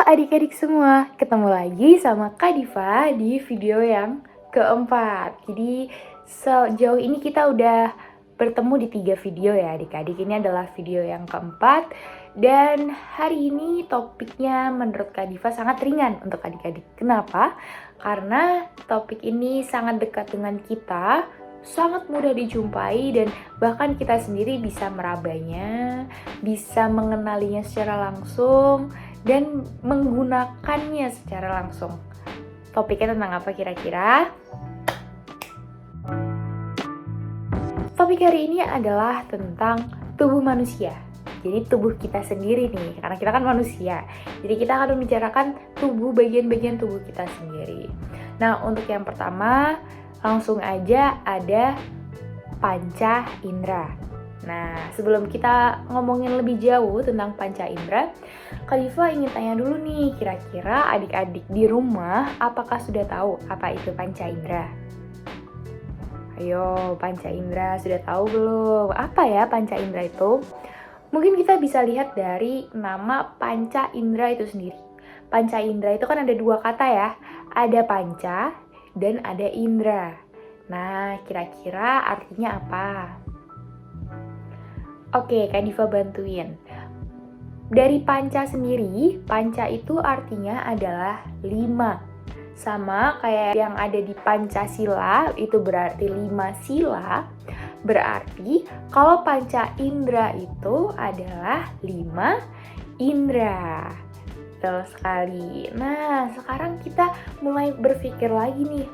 adik-adik semua, ketemu lagi sama Kak Diva di video yang keempat. Jadi sejauh ini kita udah bertemu di 3 video ya adik-adik. Ini adalah video yang keempat. Dan hari ini topiknya menurut Kak Diva sangat ringan untuk adik-adik. Kenapa? Karena topik ini sangat dekat dengan kita, sangat mudah dijumpai, dan bahkan kita sendiri bisa merabanya, bisa mengenalinya secara langsung, dan menggunakannya secara langsung. Topiknya tentang apa kira-kira? Topik hari ini adalah tentang tubuh manusia. Jadi tubuh kita sendiri nih, karena kita kan manusia. Jadi kita akan membicarakan bagian-bagian tubuh kita sendiri. Nah, untuk yang pertama, langsung aja ada panca indera. Nah, sebelum kita ngomongin lebih jauh tentang panca indera, Kak Diva ingin tanya dulu nih, kira-kira adik-adik di rumah apakah sudah tahu apa itu panca indera? Ayo, panca indera sudah tahu belum? Apa ya panca indera itu? Mungkin kita bisa lihat dari nama panca indera itu sendiri. Panca indera itu kan ada 2 kata ya, ada panca dan ada indera. Nah, kira-kira artinya apa? Oke, Kak Diva bantuin. Dari panca sendiri, panca itu artinya adalah 5. Sama kayak yang ada di Pancasila, itu berarti 5 sila. Berarti kalau panca indera itu adalah 5 indera. Betul sekali. Nah, sekarang kita mulai berpikir lagi nih.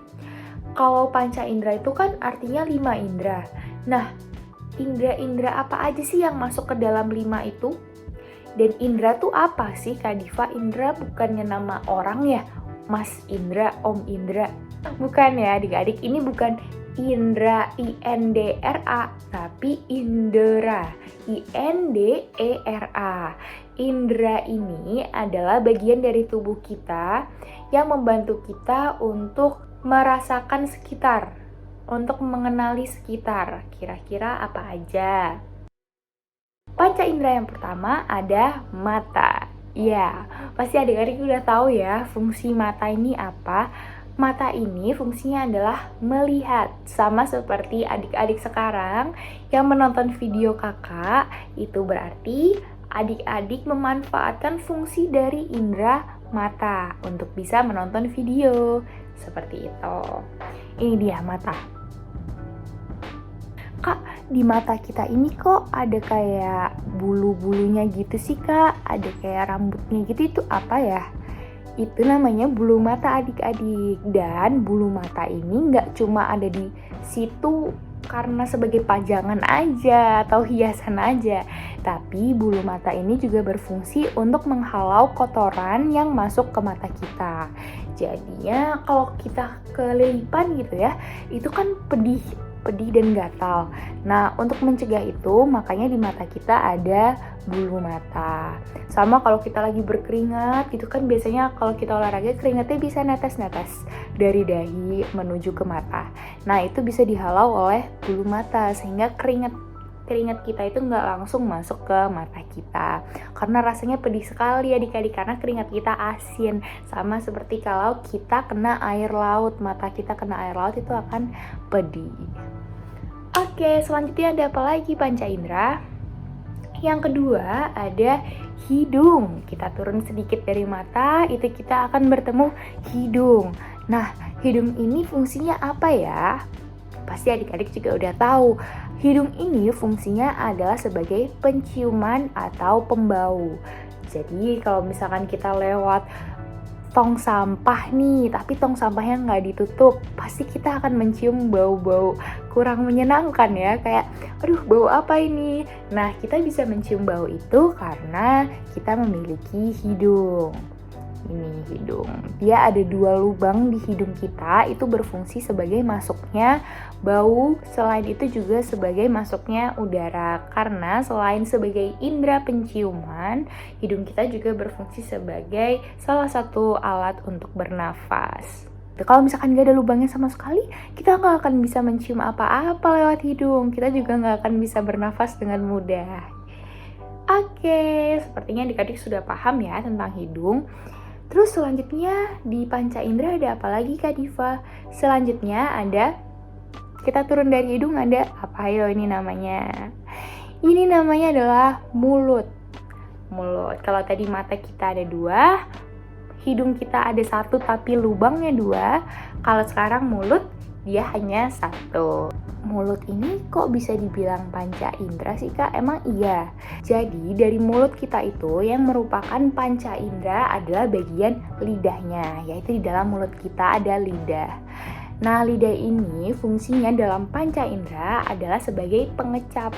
Kalau panca indera itu kan artinya 5 indera. Nah, indera-indera apa aja sih yang masuk ke dalam 5 itu? Dan indera tuh apa sih, Kak Diva? Indra bukannya nama orang ya? Mas Indra, Om Indra. Bukan ya adik-adik, ini bukan Indra, I-N-D-R-A, tapi Indera, I-N-D-E-R-A. Indera ini adalah bagian dari tubuh kita yang membantu kita untuk merasakan sekitar, untuk mengenali sekitar. Kira-kira apa aja? Panca indera yang pertama ada mata. Ya, pasti adik-adik udah tahu ya fungsi mata ini apa. Mata ini fungsinya adalah melihat. Sama seperti adik-adik sekarang yang menonton video kakak, itu berarti adik-adik memanfaatkan fungsi dari indera mata untuk bisa menonton video. Seperti itu. Ini dia mata. Kak, di mata kita ini kok ada kayak bulu-bulunya gitu sih Kak, ada kayak rambutnya gitu, itu apa ya? Itu namanya bulu mata adik-adik. Dan bulu mata ini nggak cuma ada di situ karena sebagai pajangan aja atau hiasan aja, tapi bulu mata ini juga berfungsi untuk menghalau kotoran yang masuk ke mata kita. Jadinya kalau kita kelilipan gitu ya, itu kan pedih dan gatal. Nah, untuk mencegah itu, makanya di mata kita ada bulu mata. Sama kalau kita lagi berkeringat, itu kan biasanya kalau kita olahraga keringatnya bisa netes-netes dari dahi menuju ke mata. Nah, itu bisa dihalau oleh bulu mata sehingga keringat kita itu nggak langsung masuk ke mata kita, karena rasanya pedih sekali adik-adik, karena keringat kita asin. Sama seperti kalau kita kena air laut, mata kita kena air laut itu akan pedih. Oke, selanjutnya ada apa lagi panca indera? Yang kedua ada hidung. Kita turun sedikit dari mata, itu kita akan bertemu hidung. Nah, hidung ini fungsinya apa ya? Pasti adik-adik juga udah tahu. Hidung ini fungsinya adalah sebagai penciuman atau pembau. Jadi kalau misalkan kita lewat tong sampah nih, tapi tong sampahnya nggak ditutup, pasti kita akan mencium bau-bau kurang menyenangkan ya, kayak aduh bau apa ini. Nah, kita bisa mencium bau itu karena kita memiliki hidung. Ini hidung, dia ada 2 lubang di hidung kita, itu berfungsi sebagai masuknya bau, selain itu juga sebagai masuknya udara. Karena selain sebagai indera penciuman, hidung kita juga berfungsi sebagai salah satu alat untuk bernafas. Kalau misalkan gak ada lubangnya sama sekali, kita gak akan bisa mencium apa-apa lewat hidung, kita juga gak akan bisa bernafas dengan mudah. Oke, sepertinya adik-adik sudah paham ya tentang hidung. Terus selanjutnya di panca indera ada apa lagi Kak Diva? Selanjutnya ada, kita turun dari hidung, ada apa ayo ini namanya? Ini namanya adalah mulut. Mulut. Kalau tadi mata kita ada 2, hidung kita ada 1 tapi lubangnya 2. Kalau sekarang mulut dia hanya 1. Mulut ini kok bisa dibilang panca indera sih Kak? Emang iya. Jadi dari mulut kita itu yang merupakan panca indera adalah bagian lidahnya, yaitu di dalam mulut kita ada lidah. Nah, lidah ini fungsinya dalam panca indera adalah sebagai pengecap.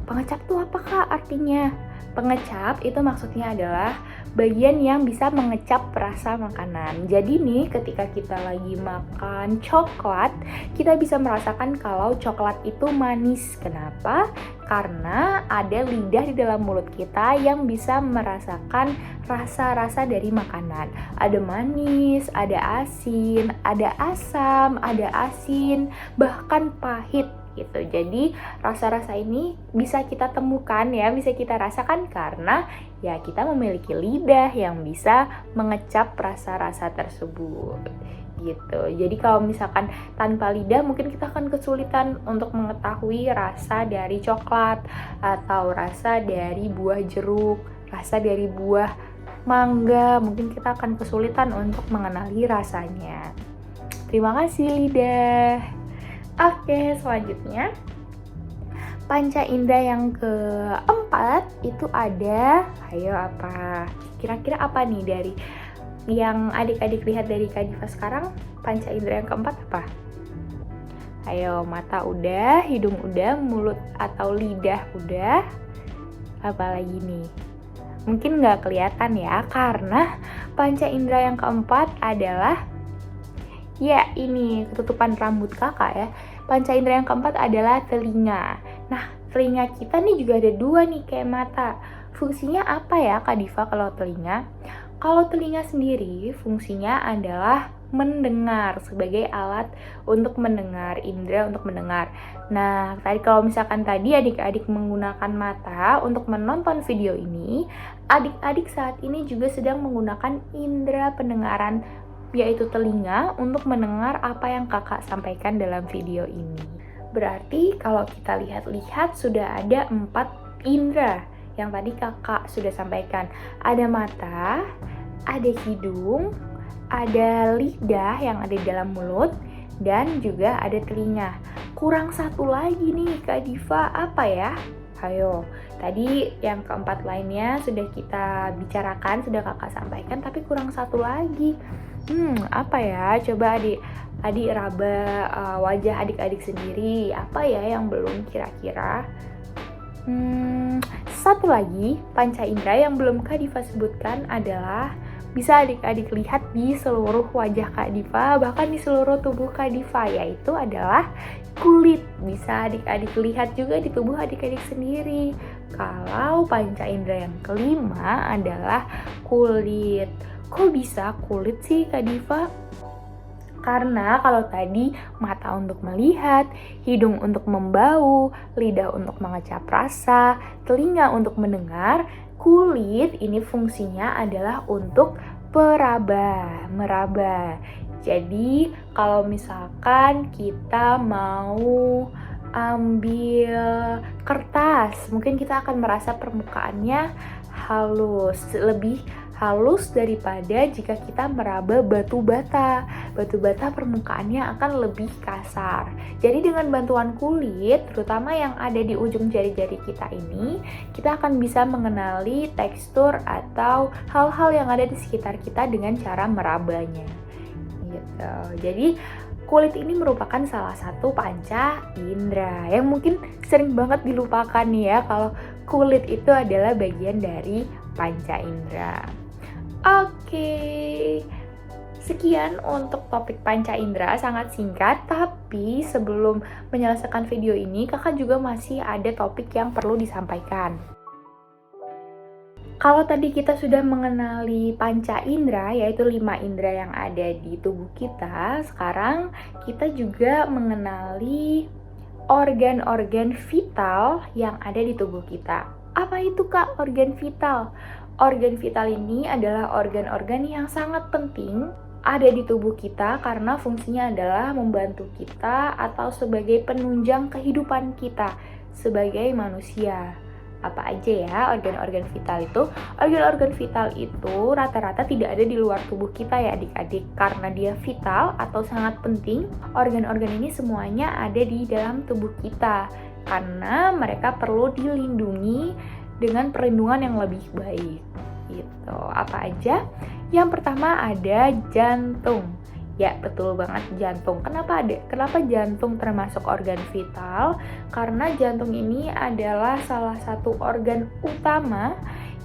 Pengecap itu apa Kak artinya? Pengecap itu maksudnya adalah bagian yang bisa mengecap rasa makanan. Jadi nih ketika kita lagi makan coklat, kita bisa merasakan kalau coklat itu manis. Kenapa? Karena ada lidah di dalam mulut kita yang bisa merasakan rasa-rasa dari makanan. Ada manis, ada asin, ada asam, ada asin, bahkan pahit gitu. Jadi rasa-rasa ini bisa kita temukan ya, bisa kita rasakan karena ya kita memiliki lidah yang bisa mengecap rasa-rasa tersebut gitu. Jadi kalau misalkan tanpa lidah mungkin kita akan kesulitan untuk mengetahui rasa dari coklat atau rasa dari buah jeruk, rasa dari buah mangga, mungkin kita akan kesulitan untuk mengenali rasanya. Terima kasih lidah. Oke, selanjutnya panca indera yang keempat itu ada, ayo apa? Kira-kira apa nih dari yang adik-adik lihat dari Kak Diva sekarang? Panca indera yang keempat apa? Ayo, mata udah, hidung udah, mulut atau lidah udah. Apa lagi nih? Mungkin nggak kelihatan ya, karena panca indera yang keempat adalah ya ini ketutupan rambut kakak ya. Panca indera yang keempat adalah telinga. Nah, telinga kita nih juga ada 2 nih kayak mata. Fungsinya apa ya Kak Diva kalau telinga? Kalau telinga sendiri fungsinya adalah mendengar, sebagai alat untuk mendengar, indera untuk mendengar. Nah, tadi kalau misalkan tadi adik-adik menggunakan mata untuk menonton video ini, adik-adik saat ini juga sedang menggunakan indera pendengaran, yaitu telinga, untuk mendengar apa yang kakak sampaikan dalam video ini. Berarti kalau kita lihat-lihat sudah ada 4 indera yang tadi kakak sudah sampaikan. Ada mata, ada hidung, ada lidah yang ada di dalam mulut, dan juga ada telinga. Kurang satu lagi nih Kak Diva, apa ya? Ayo, tadi yang keempat lainnya sudah kita bicarakan, sudah kakak sampaikan, tapi kurang satu lagi. Apa ya? Coba adik raba wajah adik-adik sendiri. Apa ya yang belum kira-kira? Satu lagi panca indera yang belum Kak Diva sebutkan adalah bisa adik-adik lihat di seluruh wajah Kak Diva, bahkan di seluruh tubuh Kak Diva, yaitu adalah kulit. Bisa adik-adik lihat juga di tubuh adik-adik sendiri. Kalau panca indera yang kelima adalah kulit. Kok bisa kulit sih Kak Diva? Karena kalau tadi mata untuk melihat, hidung untuk membau, lidah untuk mengecap rasa, telinga untuk mendengar, kulit ini fungsinya adalah untuk meraba. Jadi kalau misalkan kita mau ambil kertas, mungkin kita akan merasa permukaannya halus, lebih halus daripada jika kita meraba batu bata. Batu bata permukaannya akan lebih kasar. Jadi dengan bantuan kulit, terutama yang ada di ujung jari-jari kita ini, kita akan bisa mengenali tekstur atau hal-hal yang ada di sekitar kita dengan cara merabanya. Gitu. Jadi kulit ini merupakan salah satu panca indera yang mungkin sering banget dilupakan nih ya, kalau kulit itu adalah bagian dari panca indera. Oke, sekian untuk topik panca indera, sangat singkat, tapi sebelum menyelesaikan video ini, kakak juga masih ada topik yang perlu disampaikan. Kalau tadi kita sudah mengenali panca indera, yaitu 5 indera yang ada di tubuh kita, sekarang kita juga mengenali organ-organ vital yang ada di tubuh kita. Apa itu Kak organ vital? Organ vital ini adalah organ-organ yang sangat penting ada di tubuh kita karena fungsinya adalah membantu kita atau sebagai penunjang kehidupan kita sebagai manusia. Apa aja ya organ-organ vital itu? Organ-organ vital itu rata-rata tidak ada di luar tubuh kita ya adik-adik. Karena dia vital atau sangat penting, organ-organ ini semuanya ada di dalam tubuh kita. Karena mereka perlu dilindungi dengan perlindungan yang lebih baik. Gitu. Apa aja? Yang pertama ada jantung. Ya, betul banget jantung. Kenapa jantung termasuk organ vital? Karena jantung ini adalah salah satu organ utama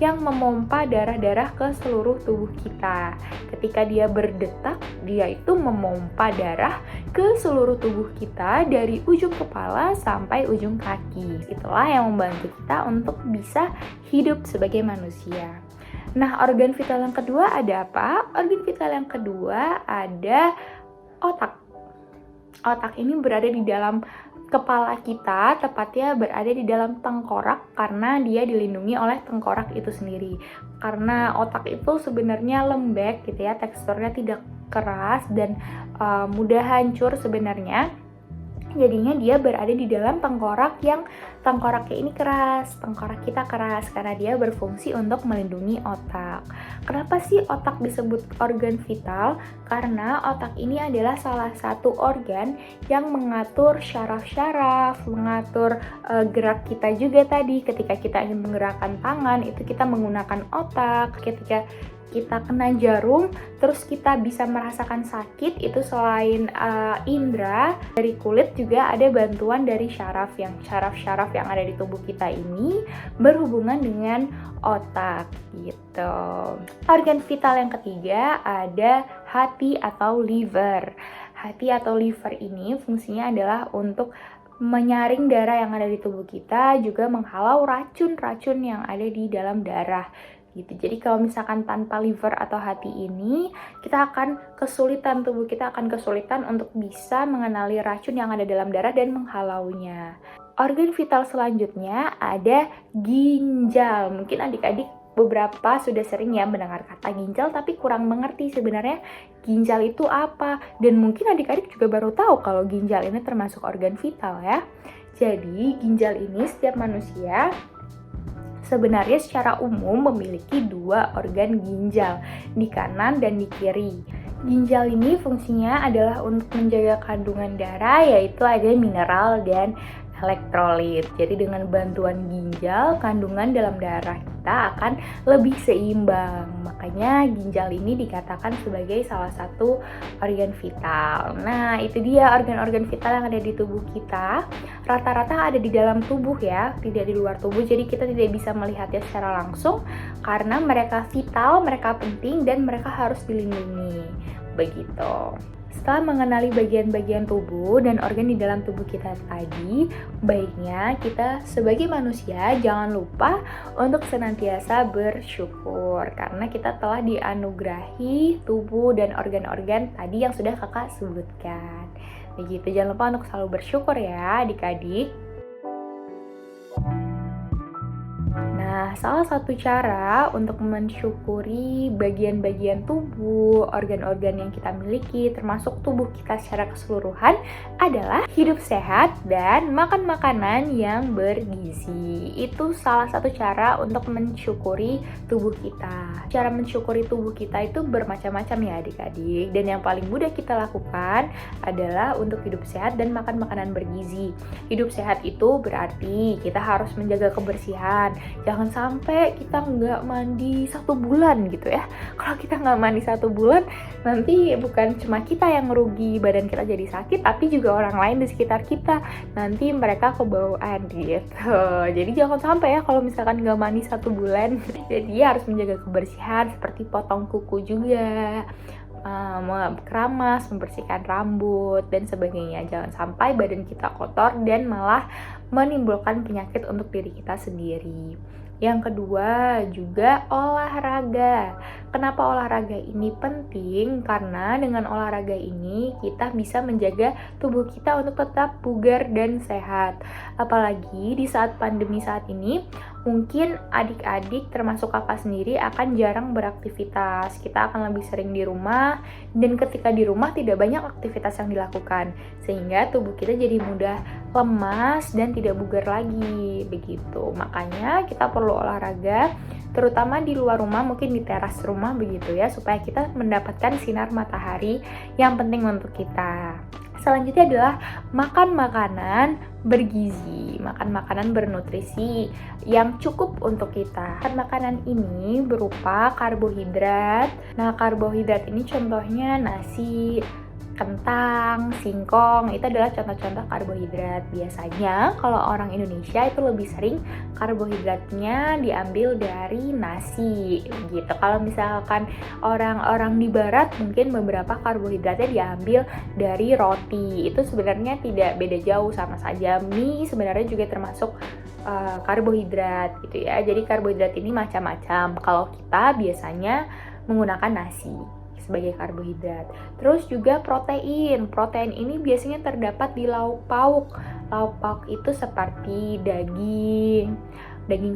yang memompa darah-darah ke seluruh tubuh kita. Ketika dia berdetak, dia itu memompa darah ke seluruh tubuh kita dari ujung kepala sampai ujung kaki. Itulah yang membantu kita untuk bisa hidup sebagai manusia. Nah, organ vital yang kedua ada apa? Organ vital yang kedua ada otak. Otak ini berada di dalam kepala kita, tepatnya berada di dalam tengkorak karena dia dilindungi oleh tengkorak itu sendiri. Karena otak itu sebenarnya lembek gitu ya, teksturnya tidak keras dan mudah hancur sebenarnya. Jadinya dia berada di dalam tengkorak yang tengkoraknya ini keras, tengkorak kita keras karena dia berfungsi untuk melindungi otak. Kenapa sih otak disebut organ vital? Karena otak ini adalah salah satu organ yang mengatur syaraf-syaraf, mengatur gerak kita juga tadi. Ketika kita ingin menggerakkan tangan, itu kita menggunakan otak. Ketika kita kena jarum, terus kita bisa merasakan sakit, itu selain indera dari kulit juga ada bantuan dari syaraf yang ada di tubuh kita ini berhubungan dengan otak gitu. Organ vital yang ketiga ada hati atau liver. Hati atau liver ini fungsinya adalah untuk menyaring darah yang ada di tubuh kita, juga menghalau racun-racun yang ada di dalam darah. Gitu. Jadi kalau misalkan tanpa liver atau hati ini, tubuh kita akan kesulitan untuk bisa mengenali racun yang ada dalam darah dan menghalaunya. Organ vital selanjutnya ada ginjal. Mungkin adik-adik beberapa sudah sering ya mendengar kata ginjal tapi kurang mengerti sebenarnya ginjal itu apa. Dan mungkin adik-adik juga baru tahu kalau ginjal ini termasuk organ vital ya. Jadi ginjal ini setiap manusia sebenarnya secara umum memiliki dua organ ginjal, di kanan dan di kiri. Ginjal ini fungsinya adalah untuk menjaga kandungan darah, yaitu ada mineral dan elektrolit. Jadi dengan bantuan ginjal, kandungan dalam darah kita akan lebih seimbang. Makanya ginjal ini dikatakan sebagai salah satu organ vital. Nah, itu dia organ-organ vital yang ada di tubuh kita. Rata-rata ada di dalam tubuh ya, tidak di luar tubuh. Jadi kita tidak bisa melihatnya secara langsung karena mereka vital, mereka penting dan mereka harus dilindungi. Begitu. Setelah mengenali bagian-bagian tubuh dan organ di dalam tubuh kita tadi, baiknya kita sebagai manusia jangan lupa untuk senantiasa bersyukur karena kita telah dianugerahi tubuh dan organ-organ tadi yang sudah kakak sebutkan. Begitu, jangan lupa untuk selalu bersyukur ya adik-adik. Nah, salah satu cara untuk mensyukuri bagian-bagian tubuh, organ-organ yang kita miliki, termasuk tubuh kita secara keseluruhan, adalah hidup sehat dan makan makanan yang bergizi. Itu salah satu cara untuk mensyukuri tubuh kita. Cara mensyukuri tubuh kita itu bermacam-macam ya adik-adik, dan yang paling mudah kita lakukan adalah untuk hidup sehat dan makan makanan bergizi. Hidup sehat itu berarti kita harus menjaga kebersihan. Jangan sampai kita nggak mandi 1 bulan gitu ya. Kalau kita nggak mandi 1 bulan, nanti bukan cuma kita yang merugi, badan kita jadi sakit, tapi juga orang lain di sekitar kita. Nanti mereka kebawaan gitu. Jadi jangan sampai ya kalau misalkan nggak mandi 1 bulan. Jadi harus menjaga kebersihan seperti potong kuku juga, keramas, membersihkan rambut dan sebagainya. Jangan sampai badan kita kotor dan malah menimbulkan penyakit untuk diri kita sendiri. Yang kedua juga olahraga. Kenapa olahraga ini penting? Karena dengan olahraga ini kita bisa menjaga tubuh kita untuk tetap bugar dan sehat. Apalagi di saat pandemi saat ini, Mungkin adik-adik termasuk kakak sendiri akan jarang beraktivitas. Kita akan lebih sering di rumah, dan ketika di rumah tidak banyak aktivitas yang dilakukan, sehingga tubuh kita jadi mudah lemas dan tidak bugar lagi. Begitu. Makanya kita perlu olahraga, terutama di luar rumah, mungkin di teras rumah begitu ya, supaya kita mendapatkan sinar matahari yang penting untuk kita. Selanjutnya adalah makan makanan bergizi, makan makanan bernutrisi yang cukup untuk kita. Makanan ini berupa karbohidrat. Nah, karbohidrat ini contohnya nasi, kentang, singkong, itu adalah contoh-contoh karbohidrat. Biasanya kalau orang Indonesia itu lebih sering karbohidratnya diambil dari nasi gitu. Kalau misalkan orang-orang di barat mungkin beberapa karbohidratnya diambil dari roti. Itu sebenarnya tidak beda jauh, sama saja. Mie sebenarnya juga termasuk karbohidrat gitu ya. Jadi karbohidrat ini macam-macam. Kalau kita biasanya menggunakan nasi sebagai karbohidrat. Terus juga protein. Protein ini biasanya terdapat di lauk pauk. Lauk pauk itu seperti daging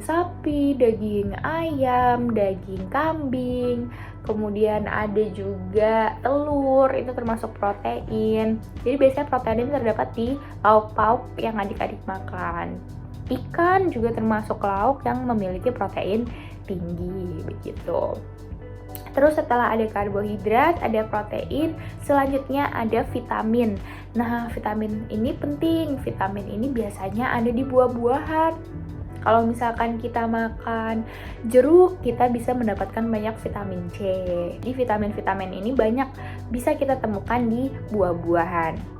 sapi, daging ayam, daging kambing, kemudian ada juga telur, itu termasuk protein. Jadi biasanya protein ini terdapat di lauk pauk yang adik-adik makan. Ikan juga termasuk lauk yang memiliki protein tinggi, begitu. Terus setelah ada karbohidrat, ada protein, selanjutnya ada vitamin. Nah, vitamin ini penting. Vitamin ini biasanya ada di buah-buahan. Kalau misalkan kita makan jeruk, kita bisa mendapatkan banyak vitamin C. Jadi vitamin-vitamin ini banyak bisa kita temukan di buah-buahan.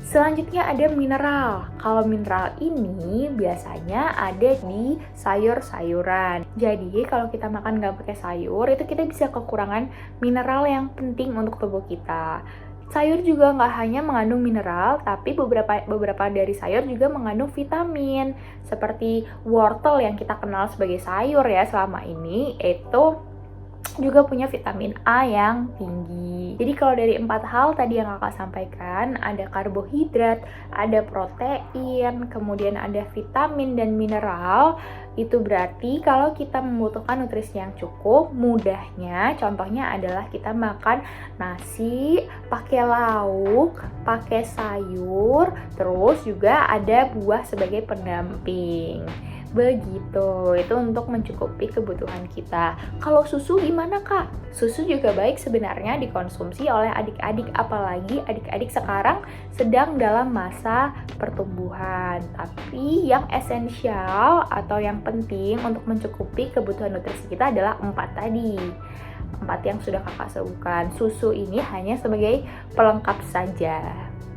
Selanjutnya ada mineral. Kalau mineral ini biasanya ada di sayur-sayuran. Jadi kalau kita makan nggak pakai sayur, itu kita bisa kekurangan mineral yang penting untuk tubuh kita. Sayur juga nggak hanya mengandung mineral, tapi beberapa dari sayur juga mengandung vitamin. Seperti wortel yang kita kenal sebagai sayur ya selama ini, itu juga punya vitamin A yang tinggi. Jadi kalau dari 4 hal tadi yang kakak sampaikan, ada karbohidrat, ada protein, kemudian ada vitamin dan mineral, itu berarti kalau kita membutuhkan nutrisi yang cukup, mudahnya contohnya adalah kita makan nasi, pakai lauk, pakai sayur, terus juga ada buah sebagai pendamping. Begitu, itu untuk mencukupi kebutuhan kita. Kalau susu gimana kak? Susu juga baik sebenarnya dikonsumsi oleh adik-adik, apalagi adik-adik sekarang sedang dalam masa pertumbuhan. Tapi yang esensial atau yang penting untuk mencukupi kebutuhan nutrisi kita adalah 4 tadi. 4 yang sudah kakak sebutkan. Susu ini hanya sebagai pelengkap saja.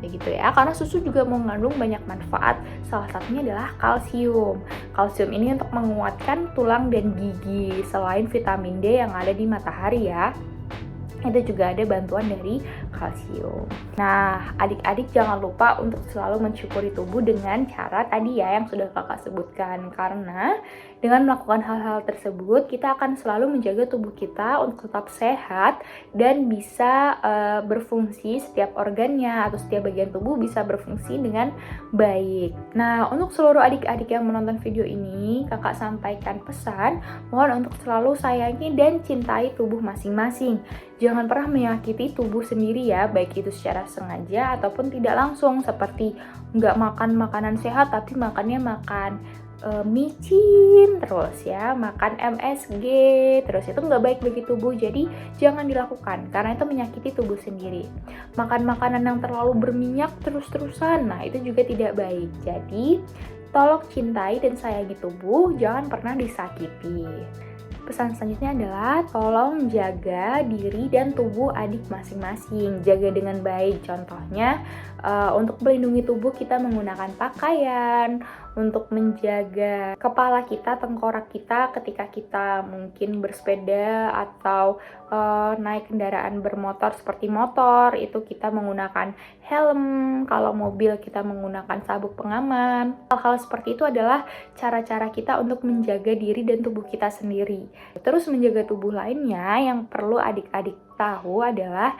Begitu ya, karena susu juga mengandung banyak manfaat. Salah satunya adalah kalsium. Kalsium ini untuk menguatkan tulang dan gigi. Selain vitamin D yang ada di matahari ya, itu juga ada bantuan dari kalsium. Nah, adik-adik jangan lupa untuk selalu mensyukuri tubuh dengan cara tadi ya yang sudah kakak sebutkan. Karena dengan melakukan hal-hal tersebut, kita akan selalu menjaga tubuh kita untuk tetap sehat dan bisa berfungsi, setiap organnya atau setiap bagian tubuh bisa berfungsi dengan baik. Nah, untuk seluruh adik-adik yang menonton video ini, kakak sampaikan pesan, mohon untuk selalu sayangi dan cintai tubuh masing-masing. Jangan pernah menyakiti tubuh sendiri ya, baik itu secara sengaja ataupun tidak langsung, seperti nggak makan makanan sehat tapi makannya makan micin terus ya, makan MSG terus, itu nggak baik bagi tubuh. Jadi jangan dilakukan karena itu menyakiti tubuh sendiri. Makan makanan yang terlalu berminyak terus-terusan, nah itu juga tidak baik. Jadi tolong cintai dan sayangi tubuh, jangan pernah disakiti. Pesan selanjutnya adalah tolong jaga diri dan tubuh adik masing-masing. Jaga dengan baik. Contohnya untuk melindungi tubuh kita menggunakan pakaian, untuk menjaga kepala kita, tengkorak kita ketika kita mungkin bersepeda atau naik kendaraan bermotor seperti motor, itu kita menggunakan helm. Kalau mobil kita menggunakan sabuk pengaman. Hal-hal seperti itu adalah cara-cara kita untuk menjaga diri dan tubuh kita sendiri. Terus menjaga tubuh lainnya yang perlu adik-adik tahu adalah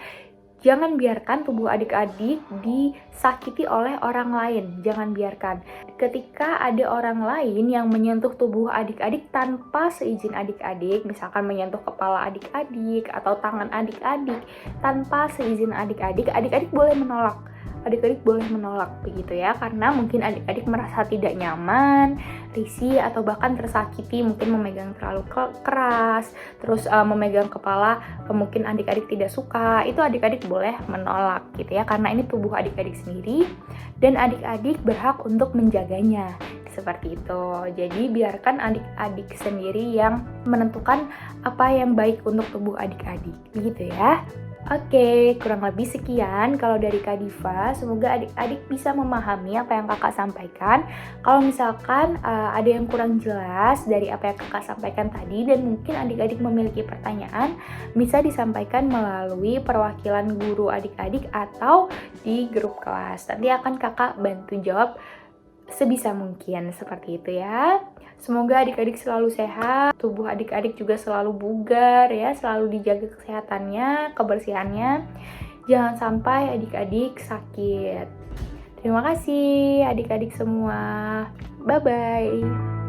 Jangan biarkan tubuh adik-adik disakiti oleh orang lain. Jangan biarkan. Ketika ada orang lain yang menyentuh tubuh adik-adik tanpa seizin adik-adik, misalkan menyentuh kepala adik-adik atau tangan adik-adik tanpa seizin adik-adik, adik-adik boleh menolak. Adik-adik boleh menolak begitu ya, karena mungkin adik-adik merasa tidak nyaman, risih, atau bahkan tersakiti, mungkin memegang terlalu keras, terus memegang kepala, mungkin adik-adik tidak suka. Itu adik-adik boleh menolak gitu ya, karena ini tubuh adik-adik sendiri dan adik-adik berhak untuk menjaganya. Seperti itu. Jadi biarkan adik-adik sendiri yang menentukan apa yang baik untuk tubuh adik-adik. Begitu ya. Oke, kurang lebih sekian kalau dari Kak Diva. Semoga adik-adik bisa memahami apa yang kakak sampaikan. Kalau misalkan ada yang kurang jelas dari apa yang kakak sampaikan tadi dan mungkin adik-adik memiliki pertanyaan, bisa disampaikan melalui perwakilan guru adik-adik atau di grup kelas. Nanti akan kakak bantu jawab sebisa mungkin, seperti itu ya. Semoga adik-adik selalu sehat, tubuh adik-adik juga selalu bugar ya, selalu dijaga kesehatannya, kebersihannya. Jangan sampai adik-adik sakit. Terima kasih adik-adik semua. Bye-bye.